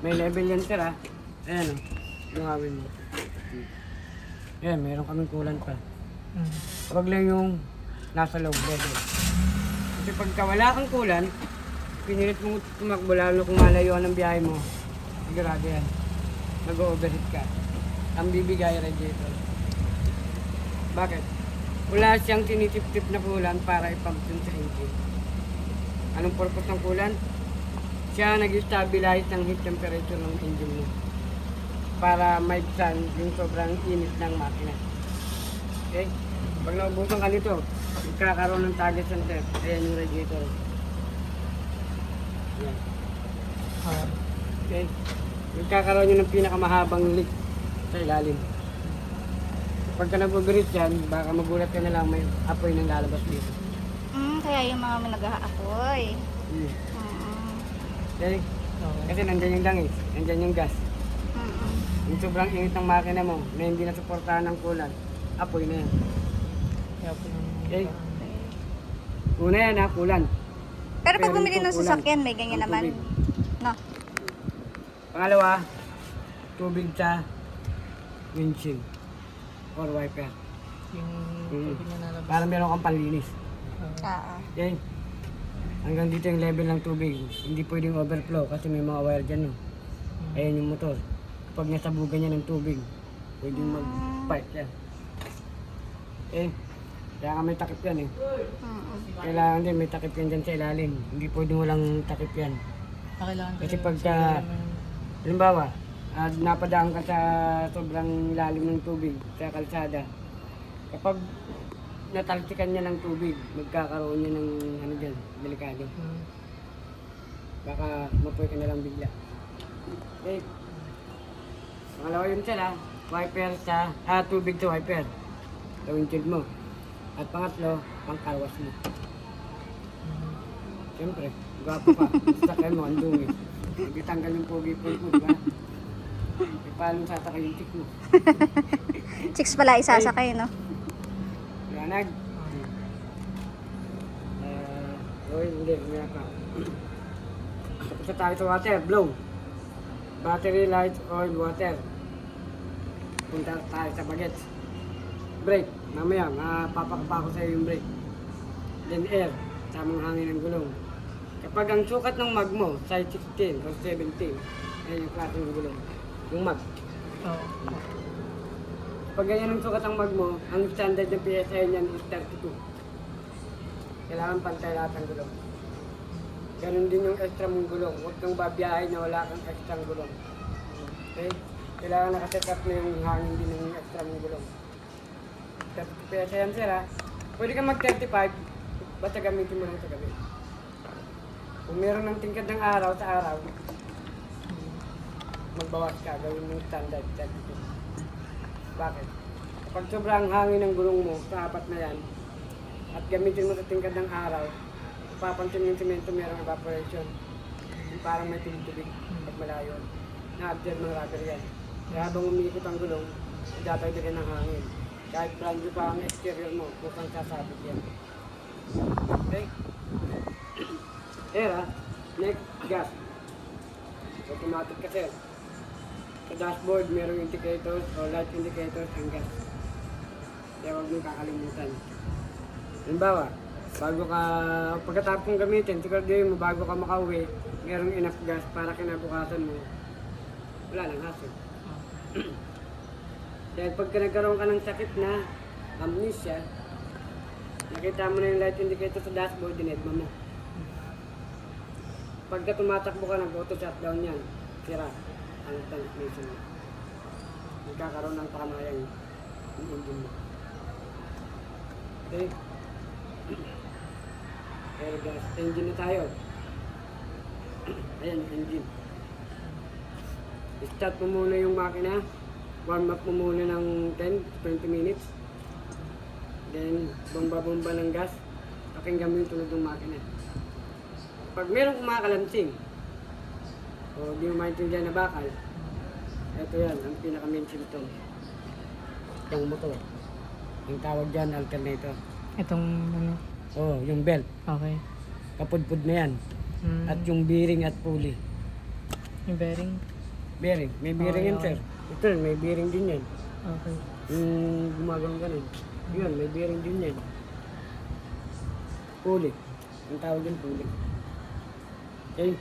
May level yan sir ha. Ayan o. Lumawin mo. Ayan, meron kaming kulan pa. Huwag lang yung nasa loob level. Kasi pagka wala kang kulan, pinilit mong tumakbo lalo kung malayo ng biyahe mo, sigurado yan. Nag-overheat ka. Ang bibigay radiator. Bakit? Wala siyang tinitip-tip na kulan para ipump dun sa engine. Anong purpose ng kulan? Siya nag-stabilize ng heat temperature ng engine mo para maibsan yung sobrang init ng makina. Okay? Pag naubusan ka nito, magkakaroon ng target center. Ayan yung radiator. Ayan. Okay? Magkakaroon yun ng pinakamahabang leak sa ilalim. Pagka nag-overheat yan, baka magulat ka na lang may apoy nang lalabas dito. Kaya yung mga nag-aapoy. Okay? Kasi nandyan yung langis, nandyan yung gas. Yung sobrang init ng makina mo na hindi nasuportahan ng kulan, apoy na yan. Okay? Una yan ha, kulan. Pero pag Pero bumili ito ng kulang. sasakyan, may ganyan Ang naman. tubig. No? Pangalawa, tubig sa windshield or wiper. Yung tubig na nalabas. Para meron kang panlinis. Oo. Okay? Hanggang dito yung level ng tubig. Hindi pwedeng overflow kasi may mga wire dyan. No? Ayan yung motor. Kapag nasabugan niya ng tubig, pwedeng mag-pipe yan. Okay? Kaya nga may takip yan eh. Kailangan din may takip yan dyan sa ilalim. Hindi pwedeng walang takip yan. Kailangan Kasi pagka, halimbawa, napadaan ka sa sobrang lalim ng tubig sa kalsada, kapag natalsikan niya ng tubig, magkakaroon niya ng ano dyan, delikado. Baka mapoy ka na lang bigla. Okay. Pangalawa yun sila, wiper sa, tubig sa wiper. Sa windshield mo. At pangatlo, pangkarwas mo. Siyempre, gwapo ka. Sakyan mo, ang dumi. Hindi tanggal yung pogi-pogi mo, diba? E paano sasakay yung chick mo? Chicks pala isasakay, no? Liwanag. Hindi, umiyak ka. Tapos na tayo sa water, blow. Battery, light, oil, water. Punta tayo sa bagets. Brake, mamaya, mapapakapa ko sa iyo yung brake. Then air, tamang hangin ng gulong. Kapag ang sukat ng mag mo, size 16 o 17, ayan yung klase ng gulong. Yung mag. Pag ganyan ang sukat ng mag mo, ang standard ng PSI niyan is 32. Kailangan pantay lahat ng gulong. Ganon din yung extra mong gulong. Huwag kang babiyahe na wala kang extra gulong. Okay? Kailangan nakaset up na yung hangin din ng extra mong gulong. 32 PSI yan sir ha. Pwede kang mag-35, basta gamitin mo lang sa gabi. Kung meron ng tingkad ng araw sa araw, magbawas ka, gawin mong standard 32. Bakit? Kapag sobrang hangin ng gulong mo sa apat na yan, at gamitin mo sa tingkad ng araw, papansin yung semento merong evaporation. Yung parang may tubig-tubig pag malayo. Na-absorb ng rubber yan. Kaya habang umiikot ang gulong, dadagdagan ng hangin. Kahit brand new pa ang exterior mo, bukang sasabit yan. Okay? Era, next, gas. Automatic kasi. Sa dashboard, merong indicators o light indicators ang gas. Kaya huwag mong kakalimutan. Halimbawa, pagkatapos kong gamitin, siguraduhin mo bago ka makauwi, merong enough gas para kinabukasan mo. Wala nang hassle. Dahil pagka nagkaroon ka ng sakit na amnesia, nakita mo na yung light indicator sa dashboard, dinedma mo. Pagka tumatakbo ka, nag-auto shutdown yan, sira ang transmission mo. Nagkakaroon ng pakamayang yung engine mo. Okay? Air gas. Engine na tayo. Ayan, engine. Start mo muna yung makina. Warm up mo muna ng 10-20 minutes. Then, bomba-bomba ng gas. Pakinggan mo yung tunog ng makina. Pag merong kumakalansing, o di mo maintindihan na bakal, ito yan, ang pinaka-main symptom. Yung motor. Ang tawag dyan, alternator. Itong ano? Yung belt. Okay. Kapudpud na yan. At yung bearing at pulley. Yung bearing? Bearing. May bearing yan, yun. sir. Ito, may bearing din yan. Okay. Yung gumagawang ganun. Yun, may bearing din yan. Pulley. Ang tawag yan, pulley. Okay?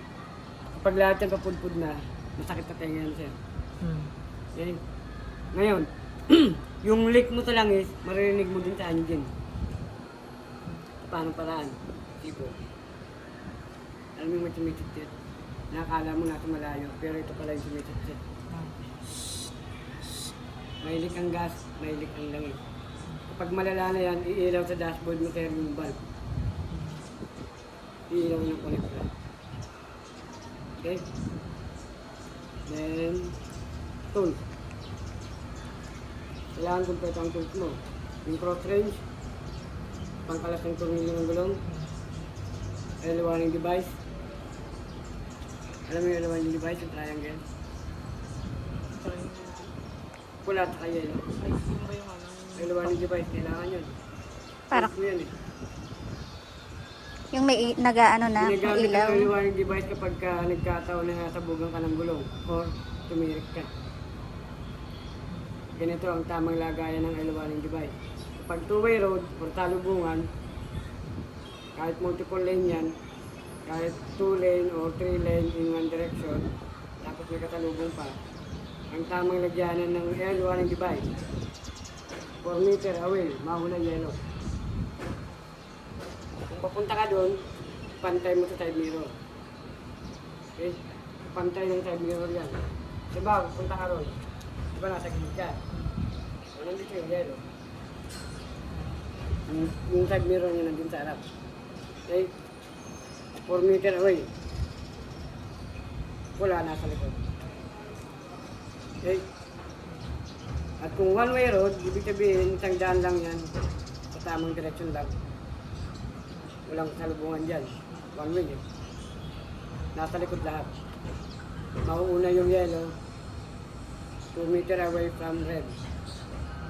Kapag lahat yan papudpud na, masakit na tenga yan, sir. Okay? Ngayon, yung leak mo sa langis, maririnig mo din sa engine. Paano paraan? Tipo. Alam mo yung sumisit-sit. Nakakala mo nasa malayo, pero ito pala yung sumisit-sit. May leak ang gas, may leak ang langis. Kapag malala na yan, iilaw sa dashboard mo sir yung bulb. Iilaw yung connector. Okay? Then, tools. Kailangan kumpleto ang tools mo. Yung cross range, pangkalas ng tornilyo ng gulong, early warning device. Alam mo yung early warning device, yung triangle? Pula at kaya yun. Ay, yun ba yung ano? Early warning device, kailangan yun. Para Tools mo yan eh. yung may nag-ano na, may Ginagamit ilaw. ang early warning device kapag nagkataon na nasabugan ka ng gulong or tumirik ka. Ganito ang tamang lagayan ng early warning device. Kapag two-way road or talubungan, kahit multiple lane yan, kahit 2 lane or 3 lane in one direction, tapos may katalubong pa, ang tamang lagyanan ng early warning device, 4 meter away, mahula yellow. Kung papunta ka doon, pantay mo sa side mirror. Okay? Pantay ng side mirror yan. Diba, punta ka ron. Diba, nasa gilid ka. So, nandito yung yellow. Yung side mirror niya nandun sa harap. Okay? 4 meter away. Wala, nasa likod. Okay? At kung one-way road, ibig sabihin, isang daan lang yan. Sa tamang direction lang. Walang salubungan dyan. One way eh. Nasa likod lahat. Mauuna yung yellow. 2 meter away from red.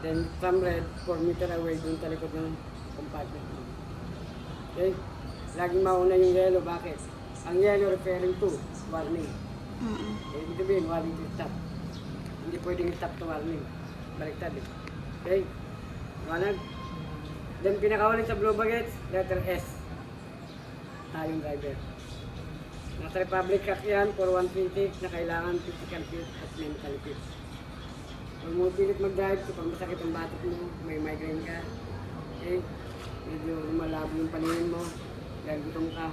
Then from red, 4 meter away dun sa likod ng compartment. Okay? Laging mauna yung yellow. Bakit? Ang yellow referring to warning. Ibig sabihin, warning to stop. Hindi pwedeng stop to warning. Baliktad eh. Okay? Wanag? Then pinakawalan sa blue baguettes, letter S. Tayong driver. Nasa Republic Act yan, 4136 na kailangan physical fit at mental fit. Huwag mo pilit mag-drive kapag masakit ang batok mo, may migraine ka, okay? Medyo malabo yung paningin mo, dahil gutom ka.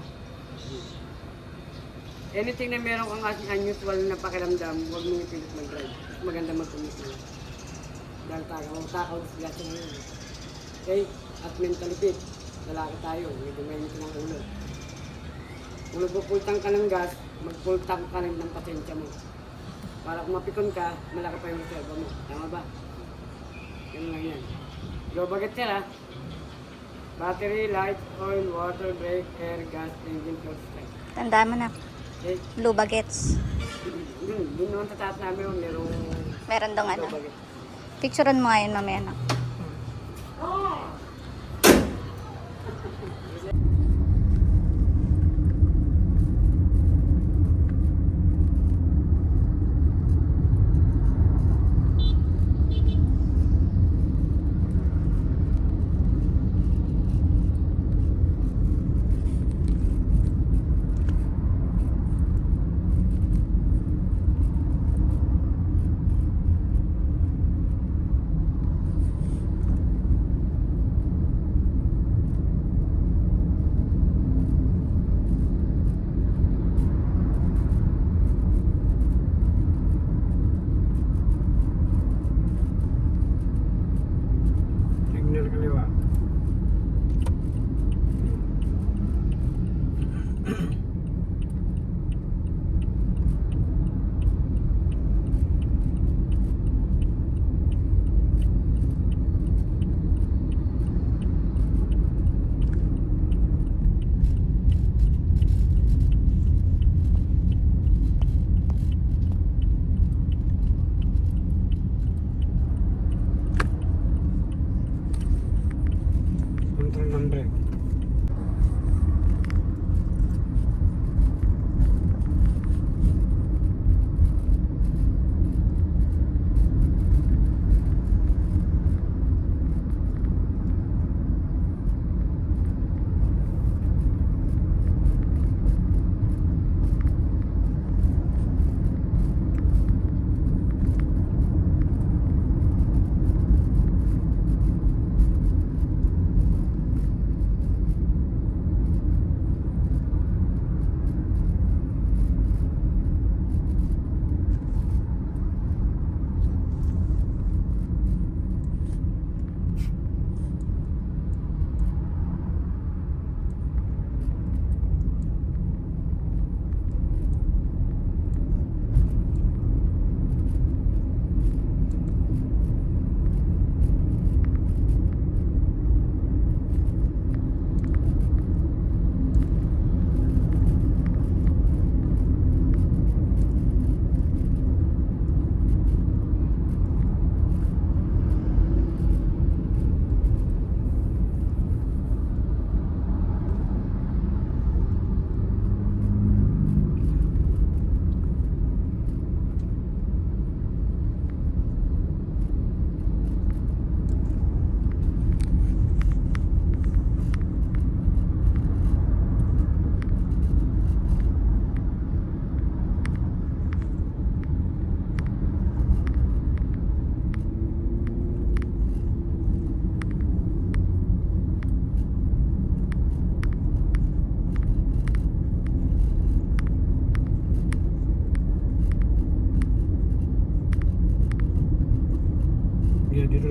Anything na meron kang unusual na pakiramdam, huwag mo pilit mag-drive. Maganda mag-commit mo. Dahil takaw sila sa ngayon. Okay? At mental fit. Lalaki tayo, medyo may ng ulo. Kung nagpupultang ka ng gas, magpultang ka rin ng pasensya mo. Para kung mapikon ka, malaki pa yung reserva mo. Tama ba? Yan lang yan. Blow baget sir ha. Battery, light, oil, water, brake, air, gas, engine, close strike. Tandaan mo na. Okay? Blue bagets. Dun naman sa taas namin, merong Meron dong ano. blow baget. Picturean mo ngayon mamaya na.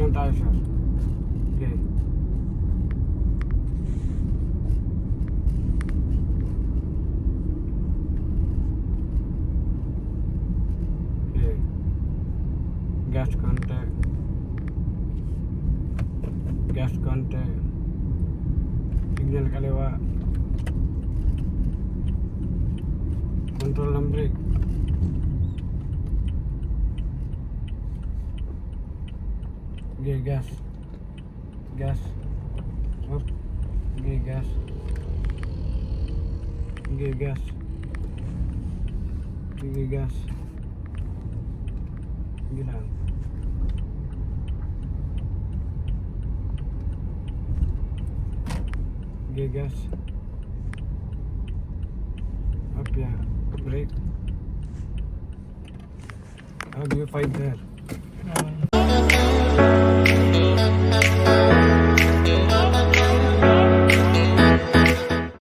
lang tayo, sir. Okay. Okay. Gas konti. Gas konti. Signal kaliwa. Control ng brake. Okay, gas. Gas. Up. Okay, gas. Okay, gas. Okay, gas. Sige lang. Okay, gas. Up, yeah. Brake. How do you find there?